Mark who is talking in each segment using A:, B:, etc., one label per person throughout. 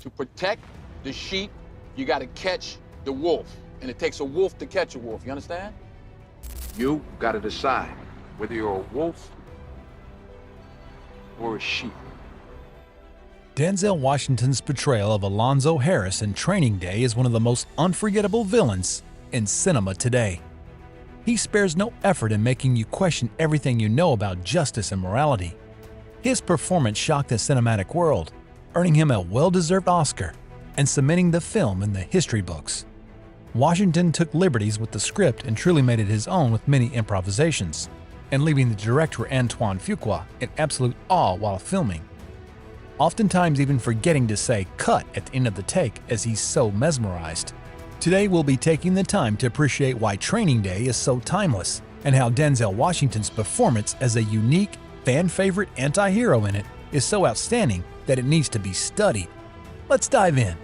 A: To protect the sheep, you got to catch the wolf. And it takes a wolf to catch a wolf, you understand?
B: You got to decide whether you're a wolf or a sheep.
C: Denzel Washington's portrayal of Alonzo Harris in Training Day is one of the most unforgettable villains in cinema today. He spares no effort in making you question everything you know about justice and morality. His performance shocked the cinematic world, earning him a well-deserved Oscar and cementing the film in the history books. Washington took liberties with the script and truly made it his own with many improvisations, and leaving the director Antoine Fuqua in absolute awe while filming, oftentimes even forgetting to say cut at the end of the take as he's so mesmerized. Today we'll be taking the time to appreciate why Training Day is so timeless and how Denzel Washington's performance as a unique, fan-favorite anti-hero in it is so outstanding that it needs to be studied. Let's dive in.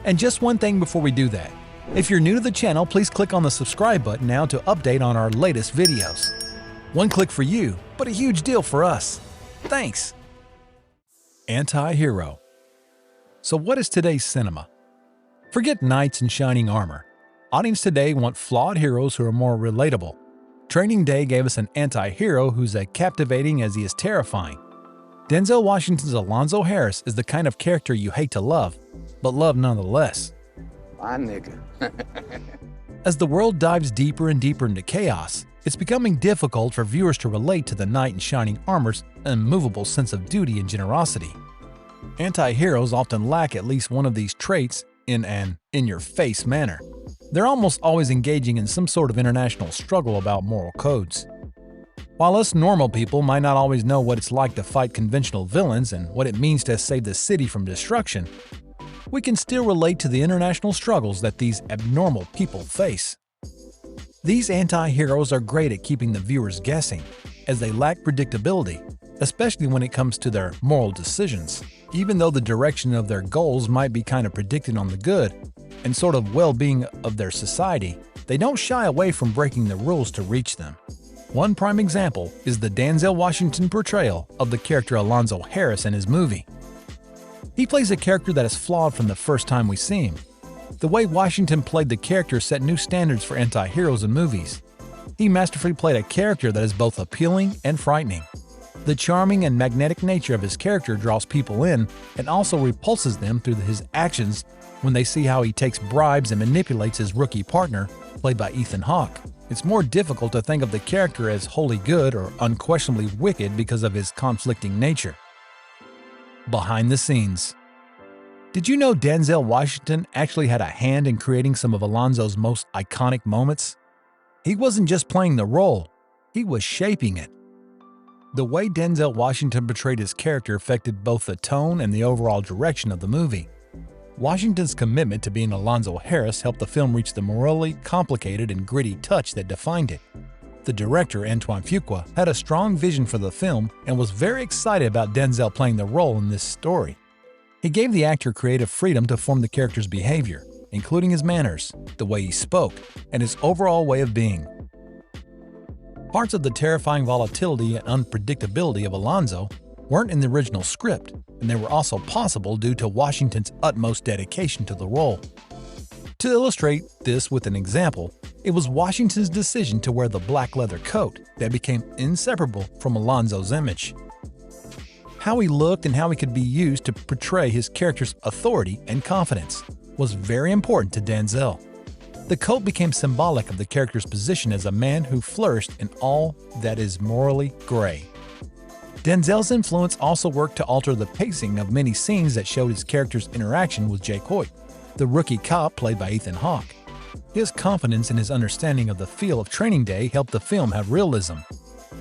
C: And just one thing before we do that. If you're new to the channel, please click on the subscribe button now to update on our latest videos. One click for you, but a huge deal for us. Thanks! Anti-hero. So what is today's cinema? Forget knights in shining armor. Audience today want flawed heroes who are more relatable. Training Day gave us an anti-hero who's as captivating as he is terrifying. Denzel Washington's Alonzo Harris is the kind of character you hate to love, but love nonetheless.
A: My nigga.
C: As the world dives deeper and deeper into chaos, it's becoming difficult for viewers to relate to the knight in shining armor's immovable sense of duty and generosity. Anti-heroes often lack at least one of these traits in an in-your-face manner. They're almost always engaging in some sort of international struggle about moral codes. While us normal people might not always know what it's like to fight conventional villains and what it means to save the city from destruction, we can still relate to the international struggles that these abnormal people face. These anti-heroes are great at keeping the viewers guessing, as they lack predictability, especially when it comes to their moral decisions. Even though the direction of their goals might be kind of predicted on the good and sort of well-being of their society, they don't shy away from breaking the rules to reach them. One prime example is the Denzel Washington portrayal of the character Alonzo Harris in his movie. He plays a character that is flawed from the first time we see him. The way Washington played the character set new standards for anti-heroes in movies. He masterfully played a character that is both appealing and frightening. The charming and magnetic nature of his character draws people in and also repulses them through his actions when they see how he takes bribes and manipulates his rookie partner, played by Ethan Hawke. It's more difficult to think of the character as wholly good or unquestionably wicked because of his conflicting nature. Behind the scenes. Did you know Denzel Washington actually had a hand in creating some of Alonzo's most iconic moments? He wasn't just playing the role, he was shaping it. The way Denzel Washington portrayed his character affected both the tone and the overall direction of the movie. Washington's commitment to being Alonzo Harris helped the film reach the morally complicated and gritty touch that defined it. The director, Antoine Fuqua, had a strong vision for the film and was very excited about Denzel playing the role in this story. He gave the actor creative freedom to form the character's behavior, including his manners, the way he spoke, and his overall way of being. Parts of the terrifying volatility and unpredictability of Alonzo weren't in the original script, and they were also possible due to Washington's utmost dedication to the role. To illustrate this with an example, it was Washington's decision to wear the black leather coat that became inseparable from Alonzo's image. How he looked and how he could be used to portray his character's authority and confidence was very important to Denzel. The coat became symbolic of the character's position as a man who flourished in all that is morally gray. Denzel's influence also worked to alter the pacing of many scenes that showed his character's interaction with Jake Hoyt, the rookie cop played by Ethan Hawke. His confidence and his understanding of the feel of Training Day helped the film have realism.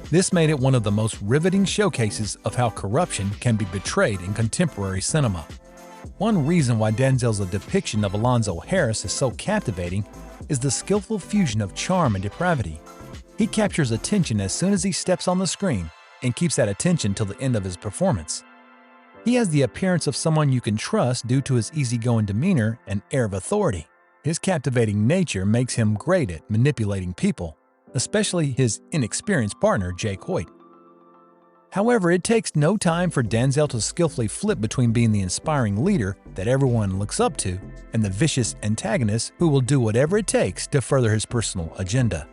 C: This made it one of the most riveting showcases of how corruption can be portrayed in contemporary cinema. One reason why Denzel's depiction of Alonzo Harris is so captivating is the skillful fusion of charm and depravity. He captures attention as soon as he steps on the screen and keeps that attention till the end of his performance. He has the appearance of someone you can trust due to his easygoing demeanor and air of authority. His captivating nature makes him great at manipulating people, especially his inexperienced partner, Jake Hoyt. However, it takes no time for Denzel to skillfully flip between being the inspiring leader that everyone looks up to and the vicious antagonist who will do whatever it takes to further his personal agenda.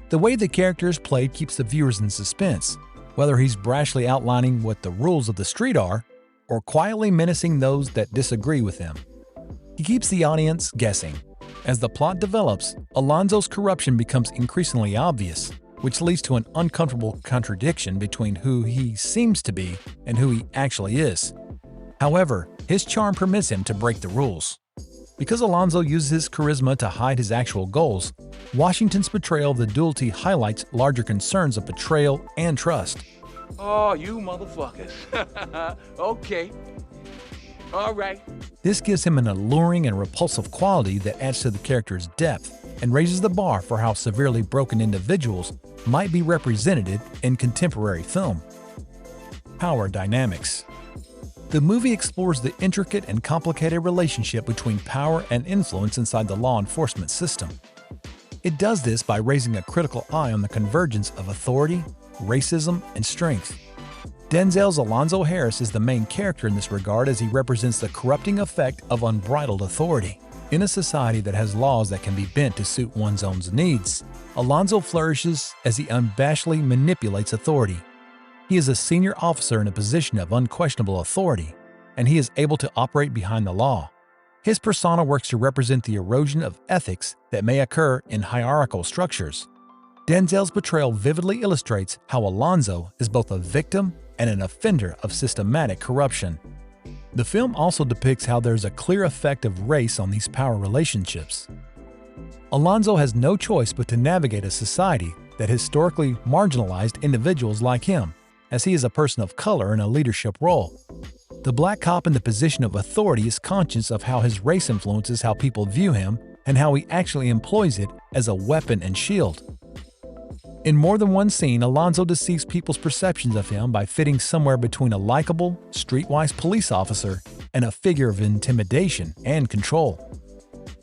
C: The way the character is played keeps the viewers in suspense, whether he's brashly outlining what the rules of the street are or quietly menacing those that disagree with him. He keeps the audience guessing. As the plot develops, Alonzo's corruption becomes increasingly obvious, which leads to an uncomfortable contradiction between who he seems to be and who he actually is. However, his charm permits him to break the rules. Because Alonzo uses his charisma to hide his actual goals, Washington's portrayal of the duality highlights larger concerns of betrayal and trust.
A: Oh, you motherfuckers. Okay. All right.
C: This gives him an alluring and repulsive quality that adds to the character's depth and raises the bar for how severely broken individuals might be represented in contemporary film. Power dynamics. The movie explores the intricate and complicated relationship between power and influence inside the law enforcement system. It does this by raising a critical eye on the convergence of authority, racism, and strength. Denzel's Alonzo Harris is the main character in this regard as he represents the corrupting effect of unbridled authority. In a society that has laws that can be bent to suit one's own needs, Alonzo flourishes as he unabashedly manipulates authority. He is a senior officer in a position of unquestionable authority, and he is able to operate behind the law. His persona works to represent the erosion of ethics that may occur in hierarchical structures. Denzel's portrayal vividly illustrates how Alonzo is both a victim and an offender of systematic corruption. The film also depicts how there's a clear effect of race on these power relationships. Alonzo has no choice but to navigate a society that historically marginalized individuals like him, as he is a person of color in a leadership role. The black cop in the position of authority is conscious of how his race influences how people view him and how he actually employs it as a weapon and shield. In more than one scene, Alonzo deceives people's perceptions of him by fitting somewhere between a likable, streetwise police officer and a figure of intimidation and control.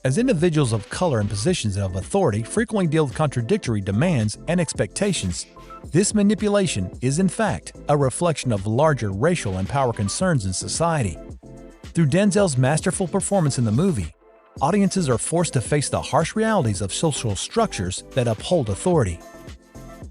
C: As individuals of color in positions of authority frequently deal with contradictory demands and expectations, this manipulation is in fact a reflection of larger racial and power concerns in society. Through Denzel's masterful performance in the movie, audiences are forced to face the harsh realities of social structures that uphold authority.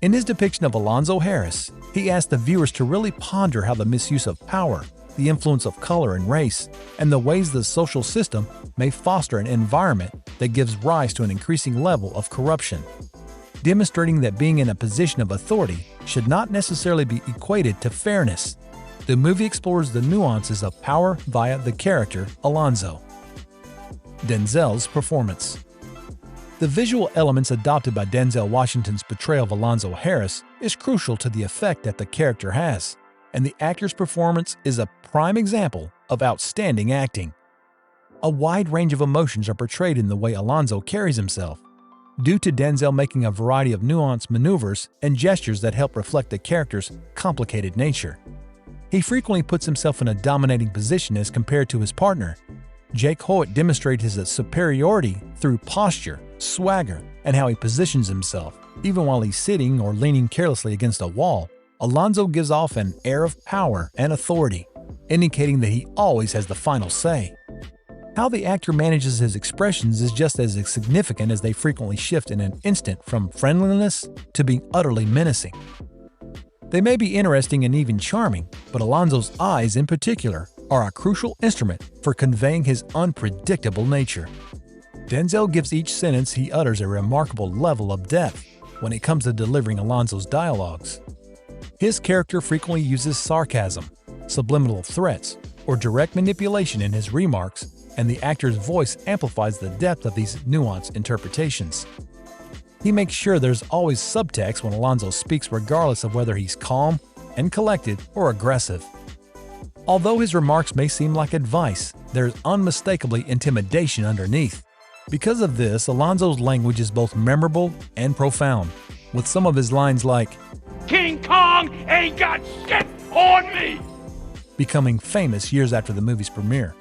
C: In his depiction of Alonzo Harris, he asked the viewers to really ponder how the misuse of power, the influence of color and race, and the ways the social system may foster an environment that gives rise to an increasing level of corruption, demonstrating that being in a position of authority should not necessarily be equated to fairness. The movie explores the nuances of power via the character Alonzo. Denzel's performance. The visual elements adopted by Denzel Washington's portrayal of Alonzo Harris is crucial to the effect that the character has, and the actor's performance is a prime example of outstanding acting. A wide range of emotions are portrayed in the way Alonzo carries himself, due to Denzel making a variety of nuanced maneuvers and gestures that help reflect the character's complicated nature. He frequently puts himself in a dominating position as compared to his partner. Jake Hoyt demonstrates his superiority through posture, swagger, and how he positions himself. Even while he's sitting or leaning carelessly against a wall, Alonzo gives off an air of power and authority, indicating that he always has the final say. How the actor manages his expressions is just as significant as they frequently shift in an instant from friendliness to being utterly menacing. They may be interesting and even charming, but Alonzo's eyes in particular are a crucial instrument for conveying his unpredictable nature. Denzel gives each sentence he utters a remarkable level of depth when it comes to delivering Alonzo's dialogues. His character frequently uses sarcasm, subliminal threats, or direct manipulation in his remarks, and the actor's voice amplifies the depth of these nuanced interpretations. He makes sure there's always subtext when Alonzo speaks, regardless of whether he's calm and collected or aggressive. Although his remarks may seem like advice, there's unmistakably intimidation underneath. Because of this, Alonzo's language is both memorable and profound, with some of his lines like,
A: King Kong ain't got shit on me!
C: becoming famous years after the movie's premiere.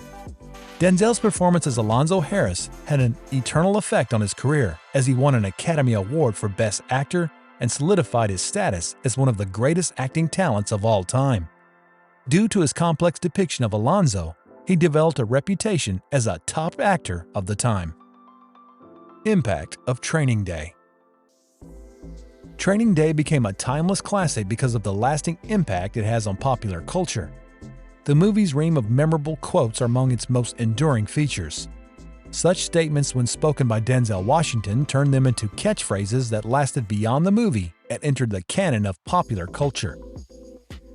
C: Denzel's performance as Alonzo Harris had an eternal effect on his career, as he won an Academy Award for Best Actor and solidified his status as one of the greatest acting talents of all time. Due to his complex depiction of Alonzo, he developed a reputation as a top actor of the time. Impact of Training Day. Training Day became a timeless classic because of the lasting impact it has on popular culture. The movie's ream of memorable quotes are among its most enduring features. Such statements, when spoken by Denzel Washington, turned them into catchphrases that lasted beyond the movie and entered the canon of popular culture.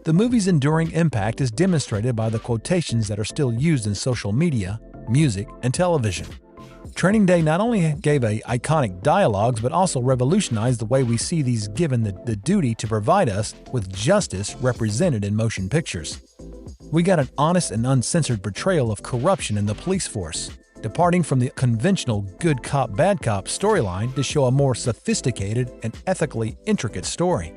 C: The movie's enduring impact is demonstrated by the quotations that are still used in social media, music, and television. Training Day not only gave iconic dialogues but also revolutionized the way we see these, given the duty to provide us with justice represented in motion pictures. We got an honest and uncensored portrayal of corruption in the police force, departing from the conventional good cop, bad cop storyline to show a more sophisticated and ethically intricate story.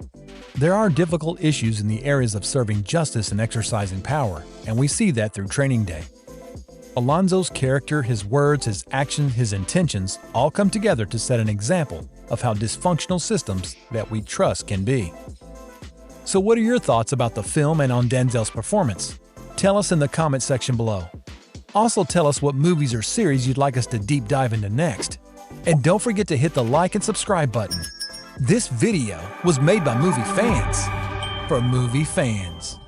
C: There are difficult issues in the areas of serving justice and exercising power, and we see that through Training Day. Alonzo's character, his words, his actions, his intentions all come together to set an example of how dysfunctional systems that we trust can be. So what are your thoughts about the film and on Denzel's performance? Tell us in the comment section below. Also tell us what movies or series you'd like us to deep dive into next. And don't forget to hit the like and subscribe button. This video was made by movie fans for movie fans.